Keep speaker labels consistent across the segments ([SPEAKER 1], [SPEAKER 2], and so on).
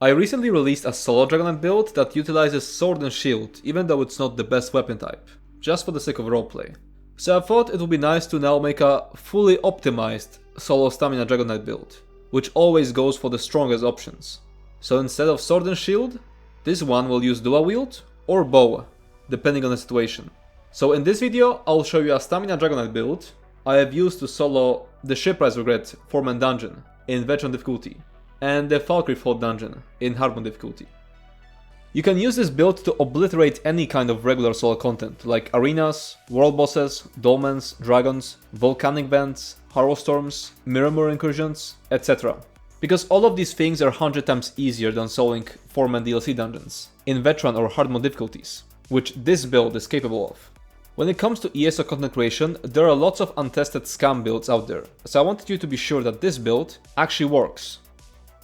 [SPEAKER 1] I recently released a solo Dragonknight build that utilizes sword and shield, even though it's not the best weapon type, just for the sake of roleplay. So I thought it would be nice to now make a fully optimized solo Stamina Dragonknight build, which always goes for the strongest options. So instead of sword and shield, this one will use dual wield or bow, depending on the situation. So in this video, I'll show you a Stamina Dragonknight build I have used to solo the Shipwright's Regret 4-man dungeon in veteran difficulty, and the Falkreath dungeon in hard mode difficulty. You can use this build to obliterate any kind of regular solo content, like arenas, world bosses, dolmens, dragons, volcanic vents, harrow storms, mirror incursions, etc. Because all of these things are 100 times easier than soloing 4-man DLC dungeons in veteran or hard mode difficulties, which this build is capable of. When it comes to ESO content creation, there are lots of untested scam builds out there, so I wanted you to be sure that this build actually works.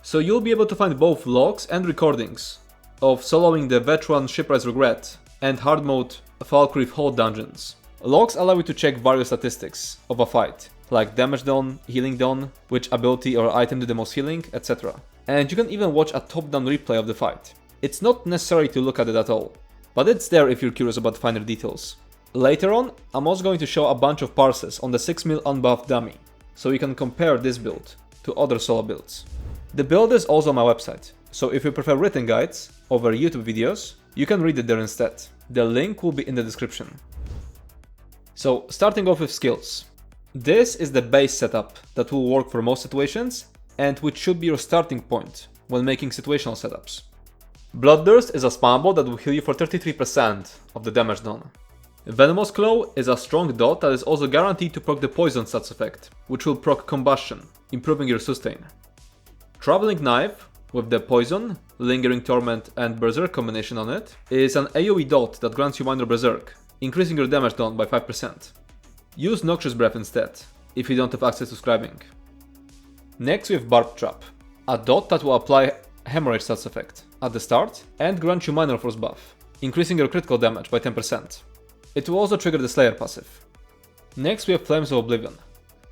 [SPEAKER 1] So you'll be able to find both logs and recordings of soloing the veteran Shipwright's Regret and hard mode Falkreath dungeons. Logs allow you to check various statistics of a fight, like damage done, healing done, which ability or item did the most healing, etc. And you can even watch a top-down replay of the fight. It's not necessary to look at it at all, but it's there if you're curious about finer details. Later on, I'm also going to show a bunch of parses on the 6mm unbuffed dummy, so you can compare this build to other solo builds. The build is also on my website, so if you prefer written guides over YouTube videos, you can read it there instead. The link will be in the description. So, starting off with skills. This is the base setup that will work for most situations, and which should be your starting point when making situational setups. Bloodthirst is a spambo that will heal you for 33% of the damage done. Venomous Claw is a strong dot that is also guaranteed to proc the poison stats effect, which will proc combustion, improving your sustain. Traveling Knife, with the Poison, Lingering Torment and Berserk combination on it, is an AoE dot that grants you minor Berserk, increasing your damage done by 5%. Use Noxious Breath instead, if you don't have access to scribing. Next we have Barb Trap, a dot that will apply Hemorrhage stats effect at the start and grant you minor force buff, increasing your critical damage by 10%. It will also trigger the Slayer passive. Next we have Flames of Oblivion,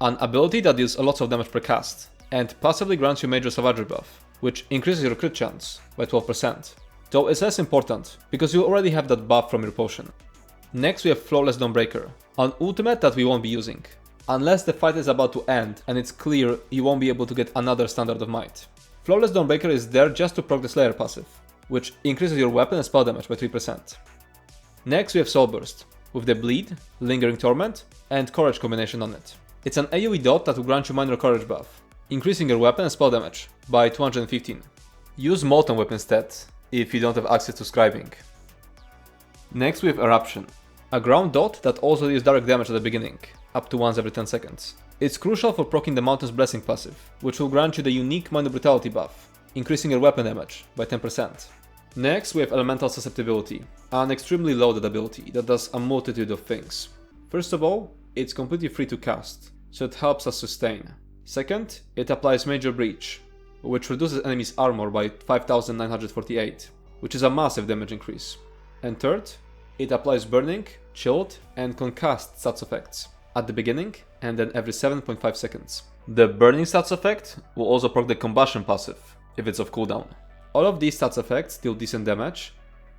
[SPEAKER 1] an ability that deals a lot of damage per cast, and passively grants you major savagery buff, which increases your crit chance by 12%, though it's less important because you already have that buff from your potion. Next we have Flawless Dawnbreaker, an ultimate that we won't be using, unless the fight is about to end and it's clear you won't be able to get another Standard of Might. Flawless Dawnbreaker is there just to proc the Slayer passive, which increases your weapon and spell damage by 3%. Next we have Soul Burst, with the Bleed, Lingering Torment, and Courage combination on it. It's an AoE dot that will grant you minor Courage buff, increasing your weapon and spell damage by 215. Use Molten Whip instead, if you don't have access to scribing. Next we have Eruption, a ground dot that also deals direct damage at the beginning, up to once every 10 seconds. It's crucial for proccing the Mountain's Blessing passive, which will grant you the unique Minor Brutality buff, increasing your weapon damage by 10%. Next we have Elemental Susceptibility, an extremely loaded ability that does a multitude of things. First of all, it's completely free to cast, so it helps us sustain. Second, it applies Major Breach, which reduces enemies' armor by 5948, which is a massive damage increase. And third, it applies Burning, Chilled, and Concussed stats effects at the beginning and then every 7.5 seconds. The Burning stats effect will also proc the Combustion passive, if it's off cooldown. All of these stats effects deal decent damage,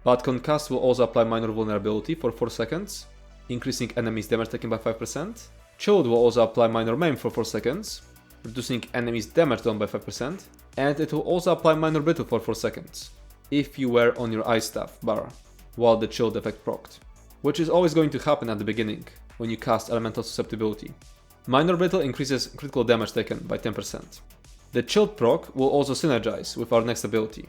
[SPEAKER 1] but Concussed will also apply minor vulnerability for 4 seconds, increasing enemies' damage taken by 5%. Chilled will also apply minor maim for 4 seconds, reducing enemies' damage done by 5%, and it will also apply minor brittle for 4 seconds, if you were on your ice staff bar, while the chilled effect procced, which is always going to happen at the beginning, when you cast Elemental Susceptibility. Minor brittle increases critical damage taken by 10%. The chilled proc will also synergize with our next ability.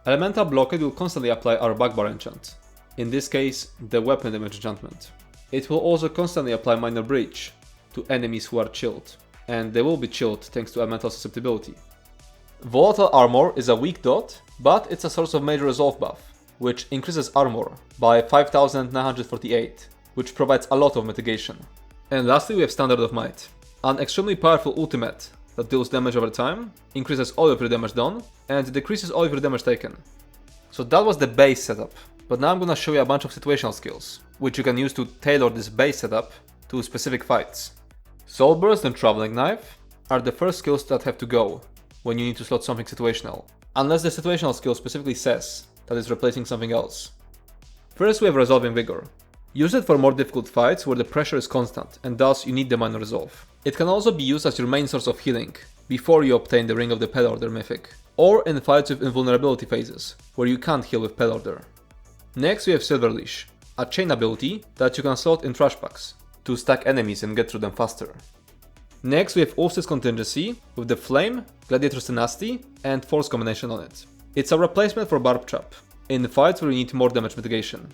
[SPEAKER 1] Elemental Blockade will constantly apply our Backbar enchant, in this case the weapon damage enchantment. It will also constantly apply Minor Breach to enemies who are chilled, and they will be chilled thanks to Elemental Susceptibility. Volatile Armor is a weak dot, but it's a source of major resolve buff, which increases armor by 5948, which provides a lot of mitigation. And lastly we have Standard of Might, an extremely powerful ultimate that deals damage over time, increases all of your damage done, and decreases all of your damage taken. So that was the base setup, but now I'm gonna show you a bunch of situational skills, which you can use to tailor this base setup to specific fights. Soul Burst and Traveling Knife are the first skills that have to go when you need to slot something situational, unless the situational skill specifically says that it's replacing something else. First we have Resolving Vigor. Use it for more difficult fights where the pressure is constant and thus you need the minor resolve. It can also be used as your main source of healing before you obtain the Ring of the Pale Order mythic, or in fights with invulnerability phases where you can't heal with Pale Order. Next we have Silver Leash, a chain ability that you can slot in trash packs to stack enemies and get through them faster. Next we have Ulf's Contingency with the Flame, Gladiator's Tenacity and Force combination on it. It's a replacement for Barb Trap in fights where you need more damage mitigation.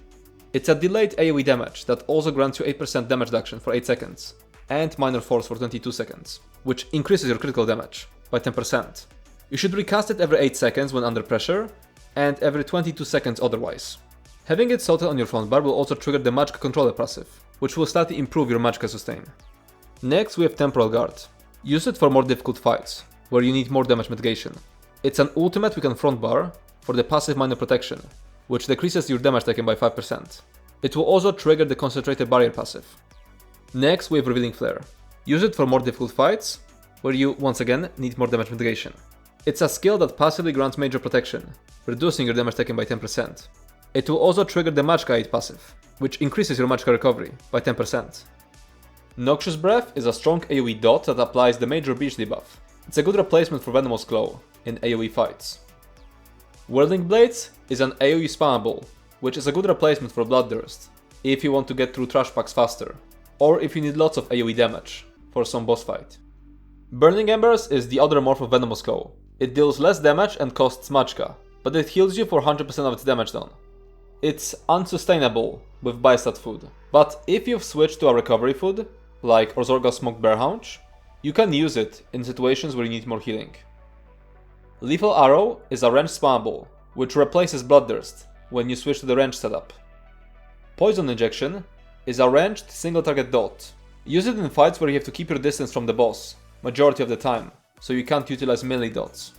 [SPEAKER 1] It's a delayed AoE damage that also grants you 8% damage reduction for 8 seconds and minor force for 22 seconds, which increases your critical damage by 10%. You should recast it every 8 seconds when under pressure and every 22 seconds otherwise. Having it slotted on your front bar will also trigger the Magicka Controller passive, which will slightly improve your Magicka sustain. Next we have Temporal Guard. Use it for more difficult fights, where you need more damage mitigation. It's an ultimate we can front bar for the passive minor protection, which decreases your damage taken by 5%. It will also trigger the Concentrated Barrier passive. Next we have Revealing Flare. Use it for more difficult fights, where you, once again, need more damage mitigation. It's a skill that passively grants major protection, reducing your damage taken by 10%. It will also trigger the Magicka Aid passive, which increases your Magicka recovery by 10%. Noxious Breath is a strong AoE dot that applies the Major Beach debuff. It's a good replacement for Venomous Claw in AoE fights. Whirling Blades is an AoE spammable, which is a good replacement for Bloodthirst if you want to get through trash packs faster, or if you need lots of AoE damage for some boss fight. Burning Embers is the other morph of Venomous Claw. It deals less damage and costs Magicka, but it heals you for 100% of its damage done. It's unsustainable with Bystat food, but if you've switched to a recovery food, like Orzorga's Smoked Bear Haunch, you can use it in situations where you need more healing. Lethal Arrow is a range spammable, which replaces Bloodthirst when you switch to the range setup. Poison Injection is a ranged single target dot. Use it in fights where you have to keep your distance from the boss majority of the time, so you can't utilize melee dots.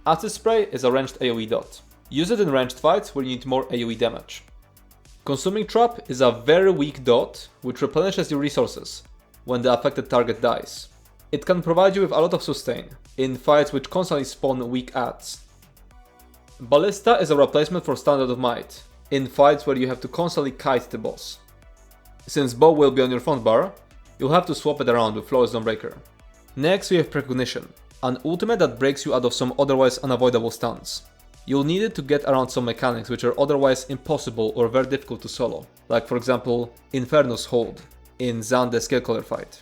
[SPEAKER 1] Acid Spray is a ranged AoE dot. Use it in ranged fights where you need more AoE damage. Consuming Trap is a very weak dot which replenishes your resources when the affected target dies. It can provide you with a lot of sustain in fights which constantly spawn weak adds. Ballista is a replacement for Standard of Might in fights where you have to constantly kite the boss. Since Bow will be on your front bar, you'll have to swap it around with Flawless Dawnbreaker. Next we have Precognition, an ultimate that breaks you out of some otherwise unavoidable stuns. You'll need it to get around some mechanics which are otherwise impossible or very difficult to solo, like for example Inferno's Hold in Zan the Scalecaller fight.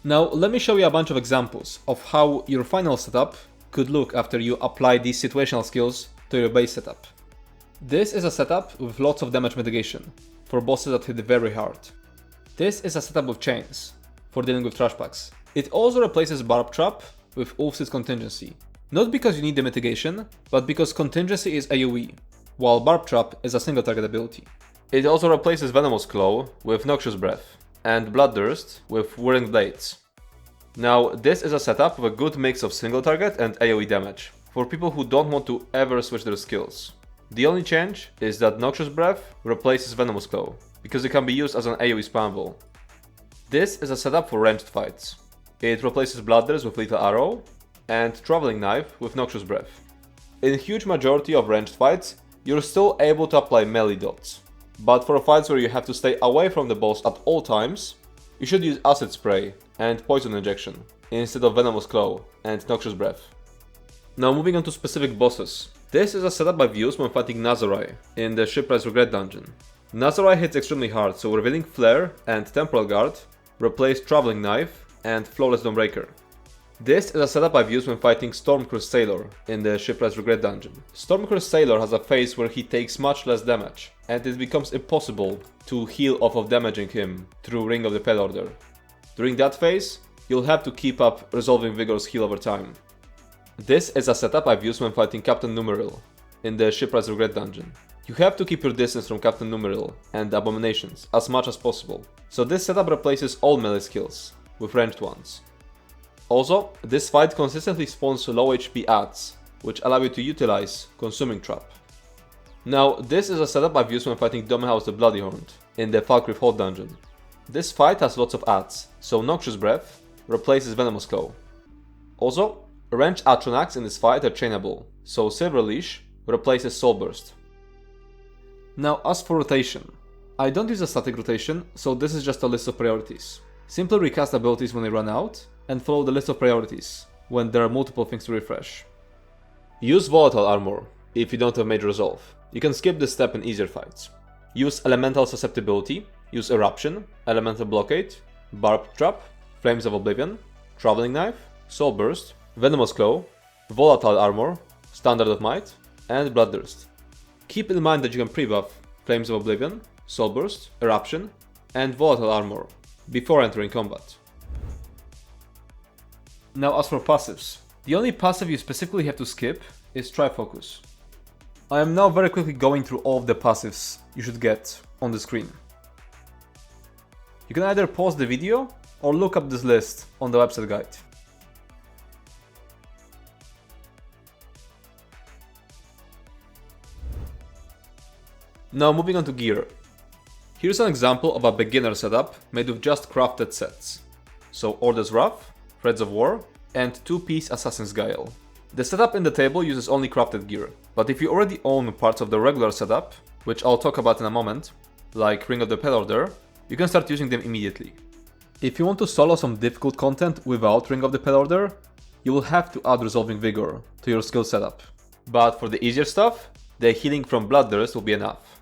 [SPEAKER 1] Now let me show you a bunch of examples of how your final setup could look after you apply these situational skills to your base setup. This is a setup with lots of damage mitigation for bosses that hit very hard. This is a setup with chains for dealing with trash packs. It also replaces Barb Trap with Ulf's Contingency. Not because you need the mitigation, but because Contingency is AoE, while Barb Trap is a single target ability. It also replaces Venomous Claw with Noxious Breath, and Bloodthirst with Whirling Blades. Now this is a setup with a good mix of single target and AoE damage, for people who don't want to ever switch their skills. The only change is that Noxious Breath replaces Venomous Claw, because it can be used as an AoE spammable. This is a setup for ranged fights. It replaces Bloodthirst with Lethal Arrow, and Traveling Knife with Noxious Breath. In huge majority of ranged fights, you're still able to apply melee dots, but for fights where you have to stay away from the boss at all times, you should use Acid Spray and Poison Injection instead of Venomous Claw and Noxious Breath. Now moving on to specific bosses. This is a setup I've used when fighting Nazarai in the Shipwright's Regret dungeon. Nazarai hits extremely hard, so Revealing Flare and Temporal Guard replace Traveling Knife and Flawless Dawnbreaker. This is a setup I've used when fighting Stormcross Sailor in the Shipwright's Regret dungeon. Stormcross Sailor has a phase where he takes much less damage, and it becomes impossible to heal off of damaging him through Ring of the Pale Order. During that phase, you'll have to keep up Resolving Vigor's heal over time. This is a setup I've used when fighting Captain Numeril in the Shipwright's Regret dungeon. You have to keep your distance from Captain Numeril and Abominations as much as possible, so this setup replaces all melee skills with ranged ones. Also, this fight consistently spawns low HP adds, which allow you to utilize Consuming Trap. Now, this is a setup I've used when fighting Domehouse the Bloody Horned in the Falkreath Hold dungeon. This fight has lots of adds, so Noxious Breath replaces Venomous Claw. Also, ranged Atronachs in this fight are chainable, so Silver Leash replaces Soul Burst. Now as for rotation, I don't use a static rotation, so this is just a list of priorities. Simply recast abilities when they run out, and follow the list of priorities when there are multiple things to refresh. Use Volatile Armor if you don't have Major Resolve. You can skip this step in easier fights. Use Elemental Susceptibility, use Eruption, Elemental Blockade, Barbed Trap, Flames of Oblivion, Traveling Knife, Soul Burst, Venomous Claw, Volatile Armor, Standard of Might, and Bloodthirst. Keep in mind that you can pre-buff Flames of Oblivion, Soul Burst, Eruption, and Volatile Armor before entering combat. Now as for passives, the only passive you specifically have to skip is Trifocus. I am now very quickly going through all of the passives you should get on the screen. You can either pause the video or look up this list on the website guide. Now moving on to gear. Here's an example of a beginner setup made with just crafted sets. So Order's Wrath, Threads of War, and 2-piece Assassin's Guile. The setup in the table uses only crafted gear, but if you already own parts of the regular setup, which I'll talk about in a moment, like Ring of the Pale Order, you can start using them immediately. If you want to solo some difficult content without Ring of the Pale Order, you will have to add Resolving Vigor to your skill setup. But for the easier stuff, the healing from Bloodthirst will be enough.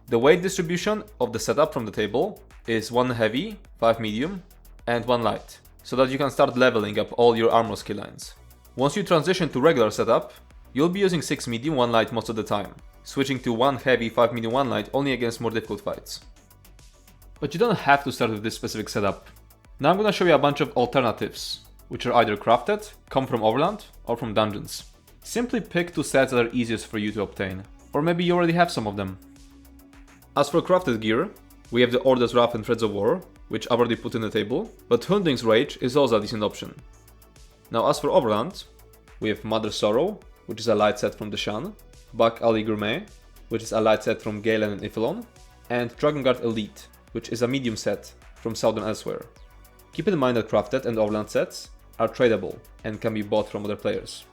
[SPEAKER 1] The weight distribution of the setup from the table is 1 heavy, 5 medium, and 1 light, so that you can start leveling up all your armor skill lines. Once you transition to regular setup, you'll be using 6 medium, 1 light most of the time, switching to 1 heavy, 5 medium, 1 light only against more difficult fights. But you don't have to start with this specific setup. Now I'm gonna show you a bunch of alternatives, which are either crafted, come from Overland, or from dungeons. Simply pick 2 sets that are easiest for you to obtain, or maybe you already have some of them. As for crafted gear, we have the Order's Wrath and Threads of War, which I've already put in the table, but Hunding's Rage is also a decent option. Now as for Overland, we have Mother's Sorrow, which is a light set from the Shan, Back Alley Gourmet, which is a light set from Galen and Iphelon, and Dragonguard Elite, which is a medium set from Southern Elsewhere. Keep in mind that crafted and Overland sets are tradable and can be bought from other players.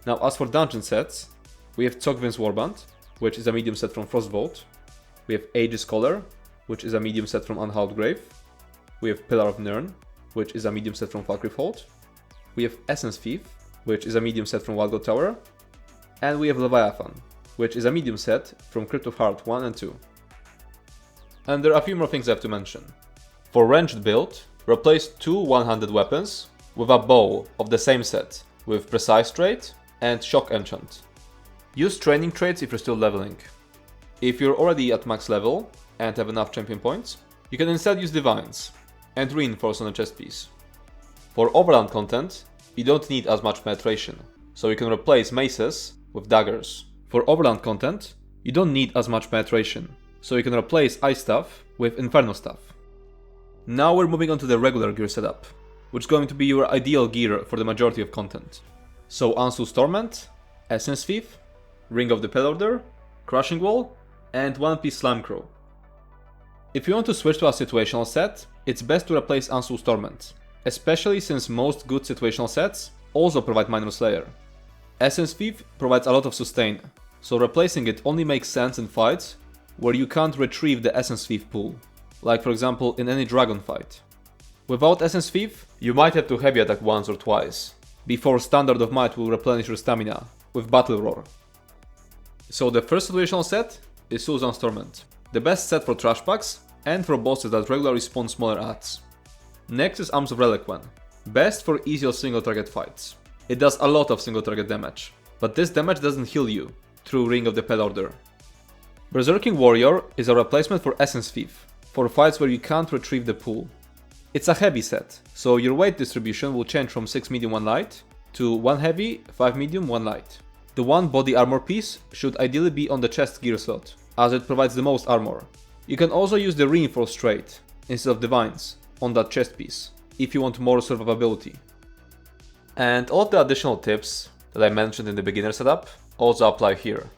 [SPEAKER 1] Now as for dungeon sets, we have Tsogvin's Warband, which is a medium set from Frostvault. We have Aegis Scholar, which is a medium set from Unhallowed Grave. We have Pillar of Nirn, which is a medium set from Falkreath Hold. We have Essence Thief, which is a medium set from Wildgoat Tower. And we have Leviathan, which is a medium set from Crypt of Heart 1 and 2. And there are a few more things I have to mention. For ranged build, replace 2 one-handed weapons with a bow of the same set, with Precise trait and Shock enchant. Use training traits if you're still leveling. If you're already at max level and have enough champion points, you can instead use Divines and Reinforce on a chest piece. For Overland content, you don't need as much penetration, so you can replace maces with daggers. For Overland content, you don't need as much penetration, so you can replace Ice Staff with Inferno Staff. Now we're moving on to the regular gear setup, which is going to be your ideal gear for the majority of content. So Ansu's Torment, Essence Thief, Ring of the Pale Order, Crushing Wall, and 1-piece Slime Crow. If you want to switch to a situational set, it's best to replace Ansu's Torment, especially since most good situational sets also provide Minor Slayer. Essence Thief provides a lot of sustain, so replacing it only makes sense in fights where you can't retrieve the Essence Thief pool, like for example in any dragon fight. Without Essence Thief, you might have to heavy attack once or twice, before Standard of Might will replenish your stamina with Battle Roar. So the first situational set is Suzanne's Torment, the best set for trash packs and for bosses that regularly spawn smaller adds. Next is Arms of Reliquan, best for easier single target fights. It does a lot of single target damage, but this damage doesn't heal you through Ring of the Pale Order. Berserking Warrior is a replacement for Essence Thief, for fights where you can't retrieve the pool. It's a heavy set, so your weight distribution will change from 6 medium 1 light to 1 heavy, 5 medium 1 light. The 1 body armor piece should ideally be on the chest gear slot, as it provides the most armor. You can also use the Reinforce trait instead of Divines on that chest piece, if you want more survivability. And all of the additional tips that I mentioned in the beginner setup also apply here.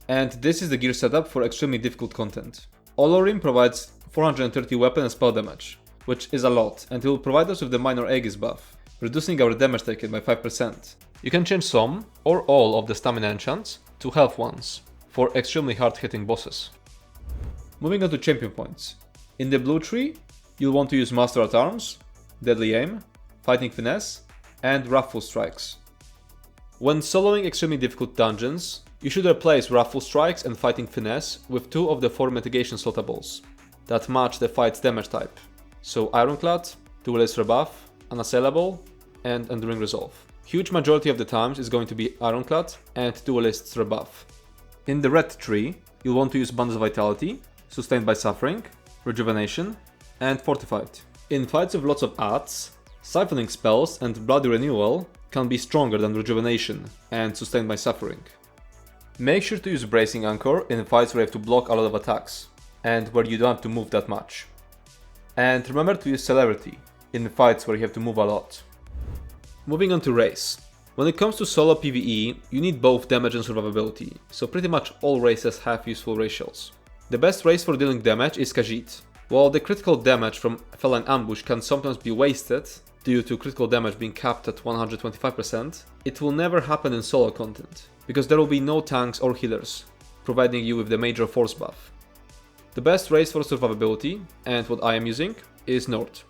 [SPEAKER 1] And this is the gear setup for extremely difficult content. Olorim provides 430 weapon and spell damage, which is a lot, and it will provide us with the minor Aegis buff, reducing our damage taken by 5%, You can change some or all of the stamina enchants to health ones for extremely hard hitting bosses. Moving on to champion points. In the blue tree, you'll want to use Master at Arms, Deadly Aim, Fighting Finesse, and Wrathful Strikes. When soloing extremely difficult dungeons, you should replace Wrathful Strikes and Fighting Finesse with 2 of the 4 mitigation slotables that match the fight's damage type, so Ironclad, Duelist Rebuff, Unassailable, and Enduring Resolve. Huge majority of the times is going to be Ironclad and Duelist's Rebuff. In the red tree, you'll want to use Bundles of Vitality, Sustained by Suffering, Rejuvenation, and Fortified. In fights with lots of adds, Siphoning spells and Bloody Renewal can be stronger than Rejuvenation and Sustained by Suffering. Make sure to use Bracing Anchor in fights where you have to block a lot of attacks, and where you don't have to move that much. And remember to use Celerity in fights where you have to move a lot. Moving on to race. When it comes to solo PvE, you need both damage and survivability, so pretty much all races have useful ratios. The best race for dealing damage is Khajiit. While the critical damage from Feline Ambush can sometimes be wasted, due to critical damage being capped at 125%, it will never happen in solo content, because there will be no tanks or healers, providing you with the major force buff. The best race for survivability, and what I am using, is Nord.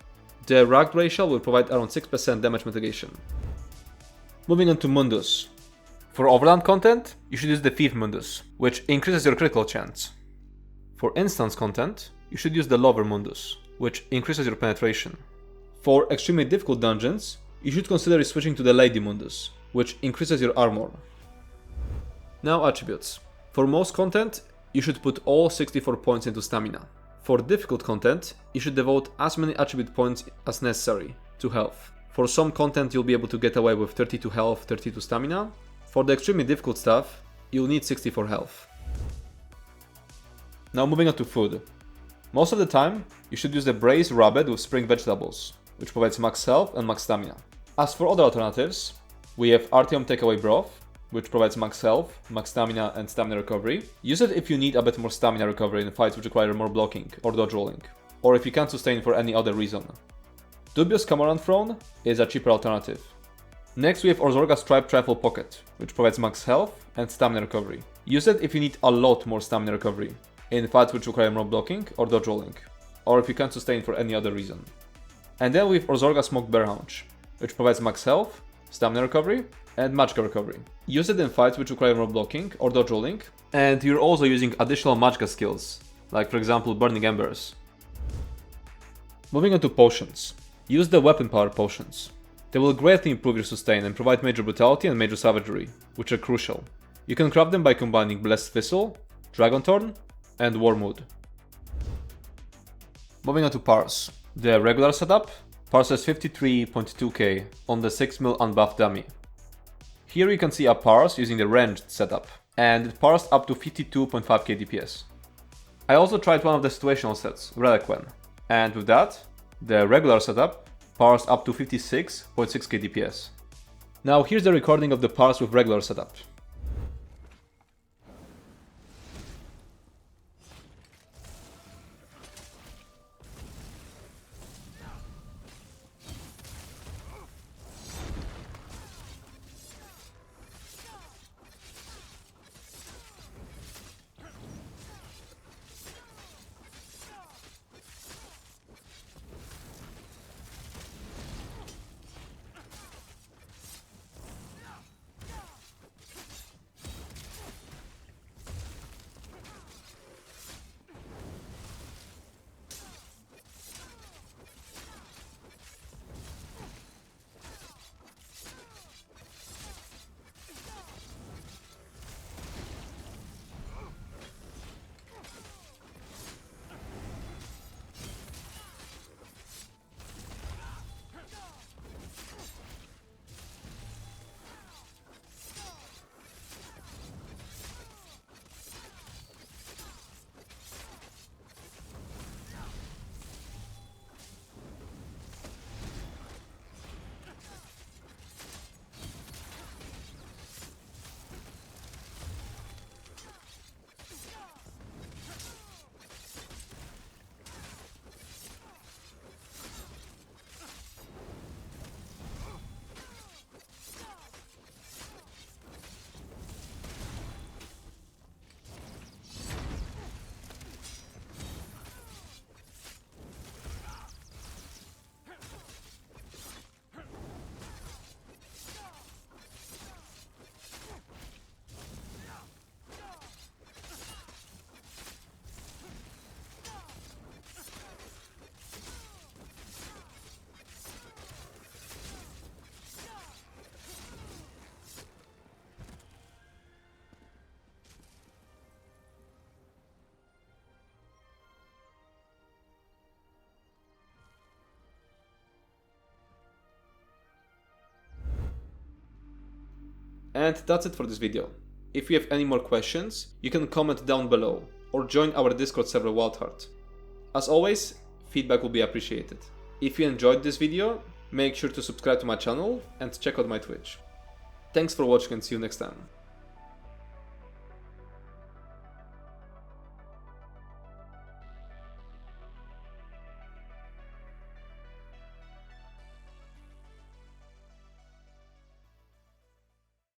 [SPEAKER 1] The Ragged racial will provide around 6% damage mitigation. Moving on to Mundus. For Overland content, you should use the Thief Mundus, which increases your critical chance. For instance content, you should use the Lover Mundus, which increases your penetration. For extremely difficult dungeons, you should consider switching to the Lady Mundus, which increases your armor. Now attributes. For most content, you should put all 64 points into stamina. For difficult content, you should devote as many attribute points as necessary to health. For some content you'll be able to get away with 32 health, 32 stamina. For the extremely difficult stuff, you'll need 64 health. Now moving on to food. Most of the time, you should use the Braised Rabbit with spring vegetables, which provides max health and max stamina. As for other alternatives, we have Artyom Takeaway Broth, which provides max health, max stamina and stamina recovery. Use it if you need a bit more stamina recovery in fights which require more blocking or dodge rolling, or if you can't sustain for any other reason. Dubious Camoran Throne is a cheaper alternative. Next we have Orzorga's Striped Trifle Pocket, which provides max health and stamina recovery. Use it if you need a lot more stamina recovery, in fights which require more blocking or dodge rolling, or if you can't sustain for any other reason. And then we have Orzorga's Smoked Bear Haunch, which provides max health, stamina recovery, and magicka recovery. Use it in fights which require more blocking or dodge rolling, and you're also using additional magicka skills, like for example Burning Embers. Moving on to potions. Use the weapon power potions. They will greatly improve your sustain and provide major brutality and major savagery, which are crucial. You can craft them by combining Blessed Thistle, Dragon Thorn, and Wormwood. Moving on to Parse. The regular setup, Parse has 53.2k on the 6mm unbuffed dummy. Here you can see a Parse using the ranged setup, and it parsed up to 52.5k DPS. I also tried one of the situational sets, Reliquien, and with that, the regular setup parsed up to 56.6k DPS. Now here's the recording of the Parse with regular setup. And that's it for this video. If you have any more questions, you can comment down below or join our Discord server Wildheart. As always, feedback will be appreciated. If you enjoyed this video, make sure to subscribe to my channel and check out my Twitch. Thanks for watching and see you next time.